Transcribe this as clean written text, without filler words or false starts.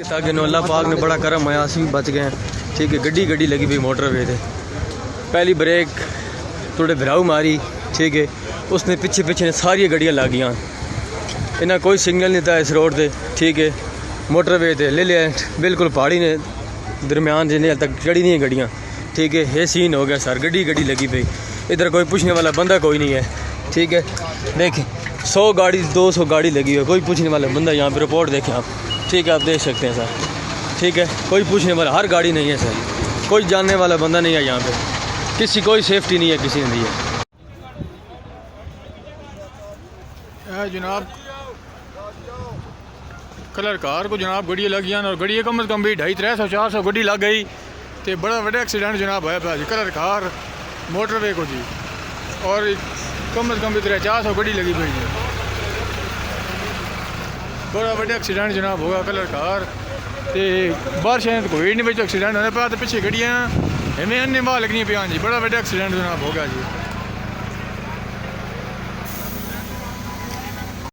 ताकि अल्लाह पाक ने बड़ा करम आया, असी भी बच गए। ठीक है, गड्डी गड्डी लगी पई मोटर वे थे, पहली ब्रेक थोड़े भराऊ मारी। ठीक है, उसने पीछे पीछे ने सारी गड्डियाँ ला गई। इन्हें कोई सिग्नल नहीं था इस रोड से। ठीक है, मोटर वे थे ले लिया बिल्कुल पहाड़ी ने दरम्यान जिन्हें तक चढ़ी नहीं है गड्डियाँ। ठीक है, ये सीन हो गया सर, गड्डी गड्डी लगी पई, इधर कोई पूछने वाला बंदा कोई नहीं है। ठीक है, देखें 100 गाड़ी 200 गाड़ी लगी हुई है, कोई पूछने वाला बंदा यहाँ पे रिपोर्ट देखें आप। ठीक है, आप देख सकते हैं सर। ठीक है, कोई पूछने वाला हर गाड़ी नहीं है सर, कोई जानने वाला बंदा नहीं है यहाँ पे, किसी कोई सेफ्टी नहीं है किसी ने दी है। जनाब कलर कार को जनाब गड्डियाँ लग गई और गड्डियाँ कम अज़ कम भी 250 400 गड्डी लग गई। तो बड़ा बड़ा एक्सीडेंट जनाब होया पाया जी कलर कार मोटरवे को जी, और कम अज़ कम भी 400 गड्डी लगी पई जी। बड़ा बड़ा एक्सीडेंट जनाब होगा कलर कार। तो बारिश कोई नहीं बच्चे एक्सीडेंट होने पाया, तो पिछले गड्डियाँ हमें अन्य माल लगनी पियाँ जी, बड़ा बड़ा एक्सीडेंट जनाब हो गया जी।